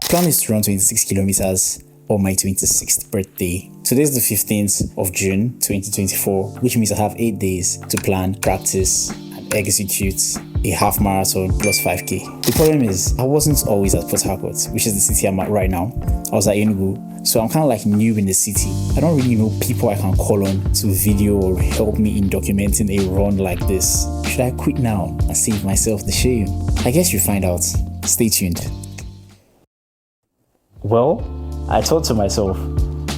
Plan is to run 26 kilometers on my 26th birthday. Today is the 15th of June 2024, which means I have 8 days to plan, practice, and execute a half marathon plus 5k. The problem is, I wasn't always at Port Harcourt, which is the city I'm at right now. I was at Enugu, so I'm kind of like new in the city. I don't really know people I can call on to video or help me in documenting a run like this. Should I quit now and save myself the shame? I guess you'll find out. Stay tuned. Well, I thought to myself,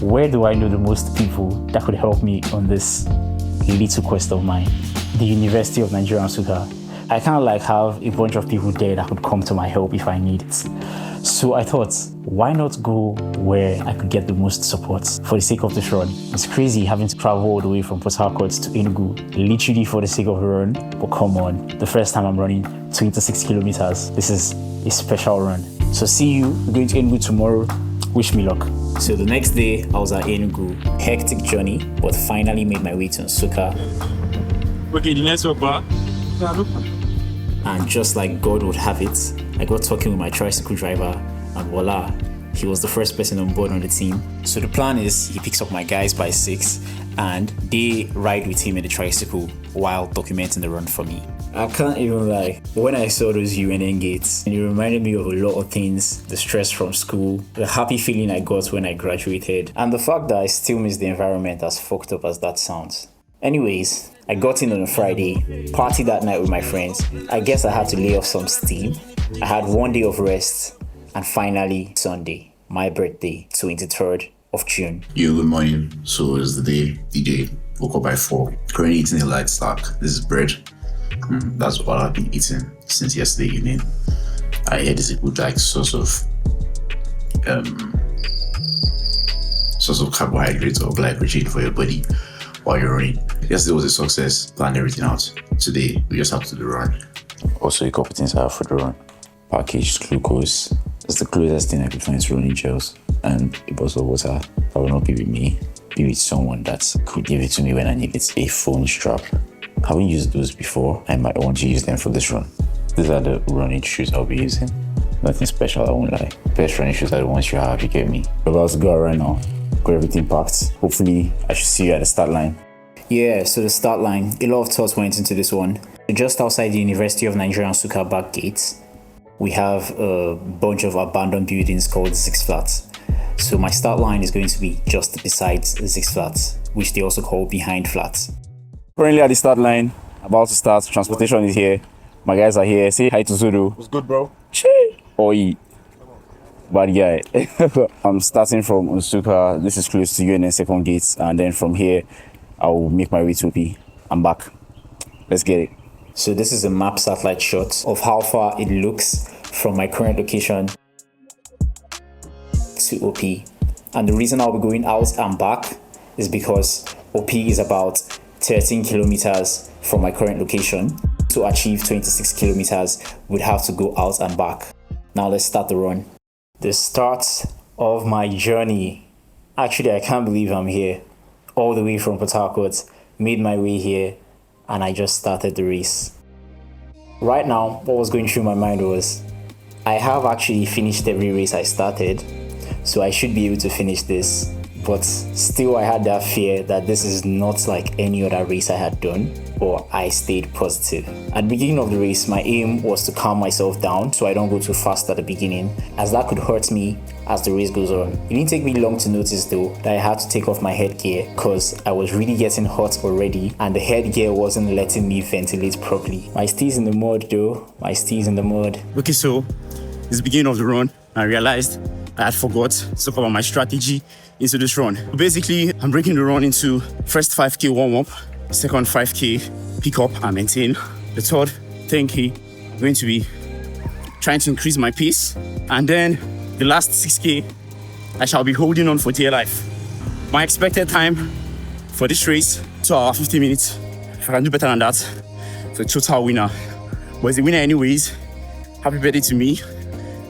where do I know the most people that could help me on this little quest of mine? The University of Nigeria Nsukka. I kind of like have a bunch of people there that could come to my help if I need it. So I thought, why not go where I could get the most support for the sake of this run? It's crazy having to travel all the way from Port Harcourt to Enugu, literally for the sake of the run. But come on, the first time I'm running 26 kilometers, this is a special run. So see you, we're going to Enugu tomorrow. Wish me luck. So the next day, I was at Enugu. Hectic journey, but finally made my way to Nsukka. Okay, the next one, and just like God would have it, I got talking with my tricycle driver, and voila, he was the first person on board on the team. So the plan is he picks up my guys by 6 and they ride with him in the tricycle while documenting the run for me. I can't even lie, when I saw those UNN gates, it reminded me of a lot of things: the stress from school, the happy feeling I got when I graduated, and the fact that I still miss the environment, as fucked up as that sounds. Anyways, I got in on a Friday, party that night with my friends. I guess I had to lay off some steam. I had 1 day of rest, and finally Sunday, my birthday, 23rd of June. Yo, good morning. So it's the day. DJ woke up by 4. Currently eating a light snack. This is bread. That's all I've been eating since yesterday evening. I heard it's a good source of carbohydrates or glycogen for your body while you're running. Yesterday was a success. Planned everything out. Today we just have to do the run. Also, a couple things I have for the run: packaged glucose. That's the closest thing I could find to running gels, and a bottle of water. That will not be with me. Be with someone that could give it to me when I need it. A phone strap. I haven't used those before. I might want to use them for this run. These are the running shoes I'll be using. Nothing special, I won't lie. Best running shoes are the ones you have, you get me. We're about to go out right now. Got everything packed. Hopefully, I should see you at the start line. Yeah, so the start line, a lot of thoughts went into this one. Just outside the University of Nigeria Nsukka back gates, we have a bunch of abandoned buildings called Six Flats. So my start line is going to be just beside Six Flats, which they also call Behind Flats. Currently at the start line, about to start. Transportation is here. My guys are here. Say hi to Zuru. What's good, bro? Oi. Bad guy. I'm starting from Nsukka. This is close to UNN second gates, and then from here, I'll make my way to Opi. I'm back. Let's get it. So this is a map satellite shot of how far it looks from my current location to Opi. And the reason I'll be going out and back is because Opi is about 13 kilometers from my current location. To achieve 26 kilometers, we'd have to go out and back. Now let's start the run. The start of my journey. Actually, I can't believe I'm here. All the way from Port Harcourt, made my way here, and I just started the race. Right now, what was going through my mind was, I have actually finished every race I started, so I should be able to finish this. But still, I had that fear that this is not like any other race I had done, or I stayed positive. At the beginning of the race, my aim was to calm myself down so I don't go too fast at the beginning, as that could hurt me as the race goes on. It didn't take me long to notice though that I had to take off my headgear because I was really getting hot already and the headgear wasn't letting me ventilate properly. My steez in the mud though, my steez in the mud. Okay, so it's the beginning of the run. I realized I had forgot to talk about my strategy into this run. Basically, I'm breaking the run into first 5k warm-up, second 5k pick up and maintain. The third 10k, I'm going to be trying to increase my pace. And then the last 6k, I shall be holding on for dear life. My expected time for this race, 2 hours, 50 minutes. If I can do better than that, it's a total winner. But it's a winner anyways. Happy birthday to me.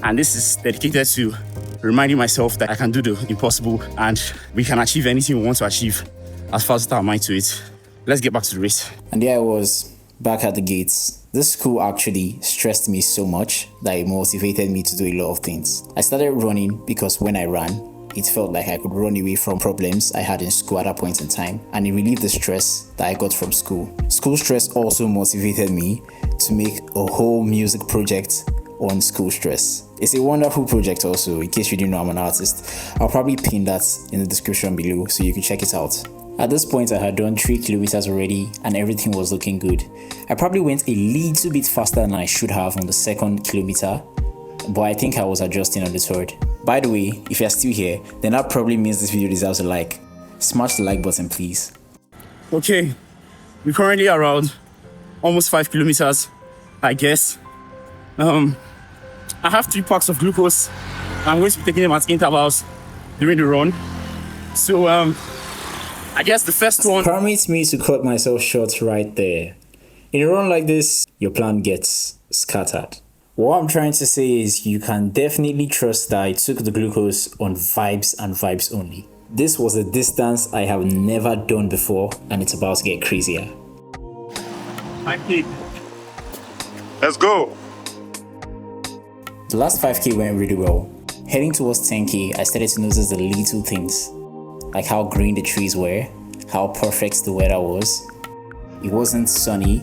And this is dedicated to reminding myself that I can do the impossible and we can achieve anything we want to achieve as far as our mind to it. Let's get back to the race. And there I was, Back at the gates, this school actually stressed me so much that it motivated me to do a lot of things. I started running because when I ran, it felt like I could run away from problems I had in school at that point in time, and it relieved the stress that I got from school. School stress also motivated me to make a whole music project on school stress. It's a wonderful project also, in case you didn't know I'm an artist. I'll probably pin that in the description below so you can check it out. At this point, I had done 3 kilometers already and everything was looking good. I probably went a little bit faster than I should have on the 2nd kilometer, but I think I was adjusting on the 3rd. By the way, if you're still here, then that probably means this video deserves a like. Smash the like button, please. Okay, we're currently around almost 5 kilometers, I guess. I have 3 packs of glucose. I'm going to be taking them at intervals during the run. So, I guess the first one... Permit me to cut myself short right there. In a run like this, your plan gets scattered. What I'm trying to say is you can definitely trust that I took the glucose on vibes and vibes only. This was a distance I have never done before and it's about to get crazier. Let's go! The last 5k went really well. Heading towards 10k, I started to notice the little things, like how green the trees were, how perfect the weather was. It wasn't sunny,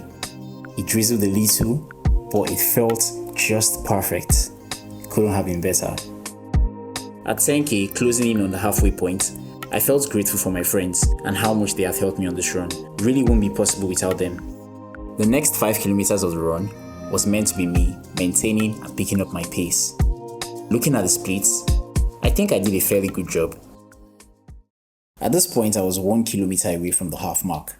it drizzled a little, but it felt just perfect. Couldn't have been better. At 10k, closing in on the halfway point, I felt grateful for my friends and how much they have helped me on this run. Really won't be possible without them. The next 5 kilometers of the run was meant to be me maintaining and picking up my pace. Looking at the splits, I think I did a fairly good job. At this point, I was 1 kilometer away from the half mark,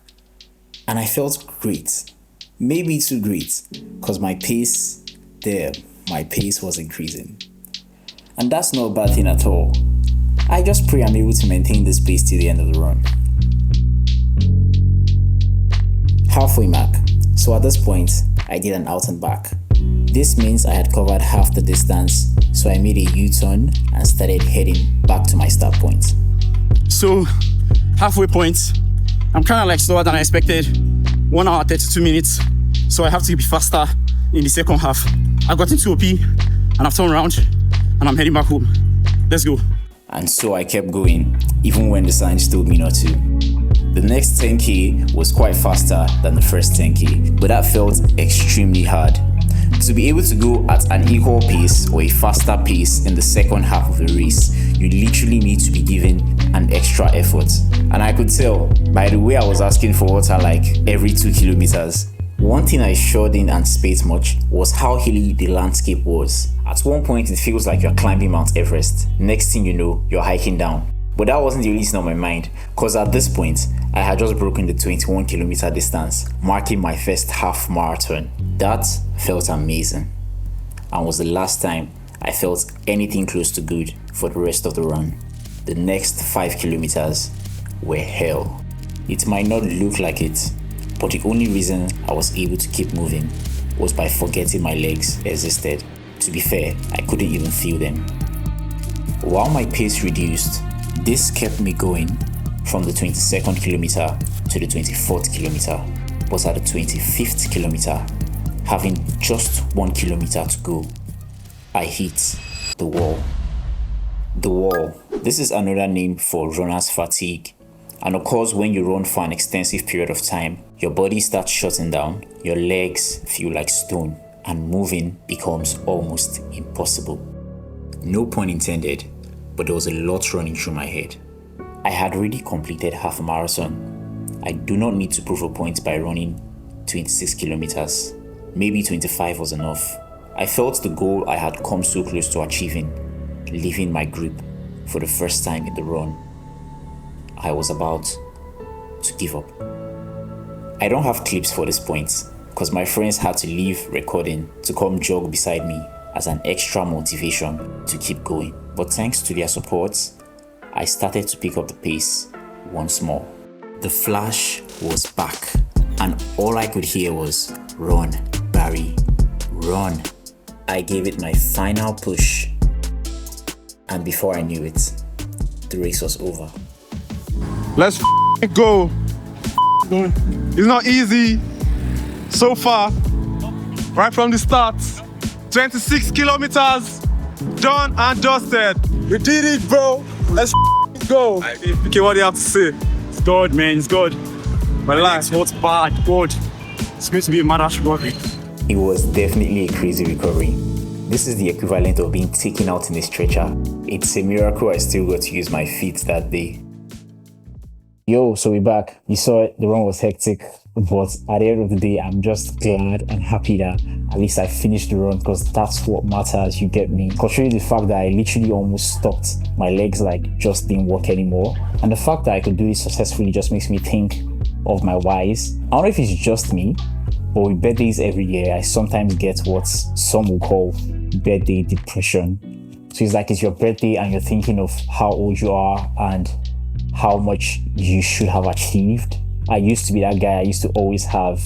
and I felt great. Maybe too great, because my pace was increasing. And that's not a bad thing at all. I just pray I'm able to maintain this pace till the end of the run. Halfway mark. So at this point, I did an out and back. This means I had covered half the distance, so I made a U-turn and started heading back to my start point. So, halfway point, I'm kind of like slower than I expected. 1 hour 32 minutes, so I have to be faster in the second half. I got into OP and I've turned around and I'm heading back home. Let's go. And so I kept going, even when the signs told me not to. The next 10k was quite faster than the first 10k, but that felt extremely hard. To be able to go at an equal pace or a faster pace in the second half of the race, you literally need to be given an extra effort. And I could tell by the way I was asking for water like every 2 kilometers. One thing I sure didn't anticipate much was how hilly the landscape was. At one point it feels like you're climbing Mount Everest. Next thing you know, you're hiking down. But that wasn't the only thing on my mind, cause at this point, I had just broken the 21 kilometer distance, marking my first half marathon. That felt amazing, and was the last time I felt anything close to good for the rest of the run. The next 5 kilometers were hell. It might not look like it, but the only reason I was able to keep moving was by forgetting my legs existed. To be fair, I couldn't even feel them. While my pace reduced, this kept me going from the 22nd kilometer to the 24th kilometer, but at the 25th kilometer, having just 1 kilometer to go, I hit the wall. The wall. This is another name for runner's fatigue, and occurs when you run for an extensive period of time. Your body starts shutting down, your legs feel like stone, and moving becomes almost impossible. No pun intended, but there was a lot running through my head. I had already completed half a marathon. I do not need to prove a point by running 26 kilometers. Maybe 25 was enough. I felt the goal I had come so close to achieving, leaving my group for the first time in the run. I was about to give up. I don't have clips for this point, because my friends had to leave recording to come jog beside me as an extra motivation to keep going. But thanks to their support, I started to pick up the pace once more. The flash was back, and all I could hear was, "Run, Barry, run." I gave it my final push, and before I knew it, the race was over. Let's go. It's not easy. So far, right from the start, 26 kilometers done and dusted. We did it, bro. Let's go. Okay, what do you have to say? It's good, man. It's good. My life's not bad. Good. It's going to be a mad recovery. It was definitely a crazy recovery. This is the equivalent of being taken out in a stretcher. It's a miracle I still got to use my feet that day. Yo, so we're back. You saw it, the run was hectic, but at the end of the day, I'm just glad and happy that at least I finished the run, because that's what matters, you get me. Considering the fact that I literally almost stopped, my legs just didn't work anymore. And the fact that I could do it successfully just makes me think of my whys. I don't know if it's just me, but with birthdays every year, I sometimes get what some will call birthday depression. So it's like it's your birthday and you're thinking of how old you are and how much you should have achieved. I used to be that guy. I used to always have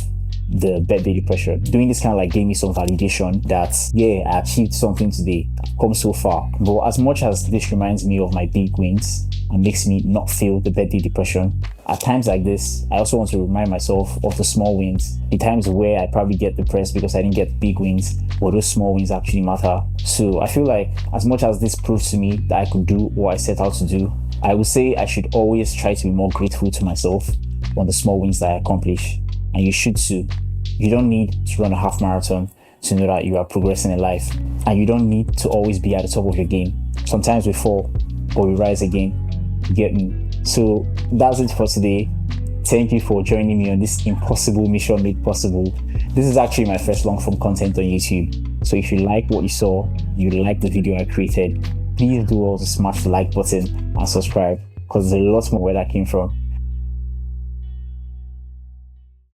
the birthday depression. Doing this kind of gave me some validation that, yeah, I achieved something today. I've come so far. But as much as this reminds me of my big wins and makes me not feel the birthday depression, at times like this, I also want to remind myself of the small wins. The times where I probably get depressed because I didn't get big wins, but those small wins actually matter. So I feel like as much as this proves to me that I could do what I set out to do, I would say I should always try to be more grateful to myself on the small wins that I accomplish. And you should too. You don't need to run a half marathon to know that you are progressing in life. And you don't need to always be at the top of your game. Sometimes we fall, but we rise again. You get me? So that's it for today. Thank you for joining me on this impossible mission made possible. This is actually my first long form content on YouTube. So if you like what you saw, you like the video I created, please do also smash the like button and subscribe, because there's a lot more where that came from.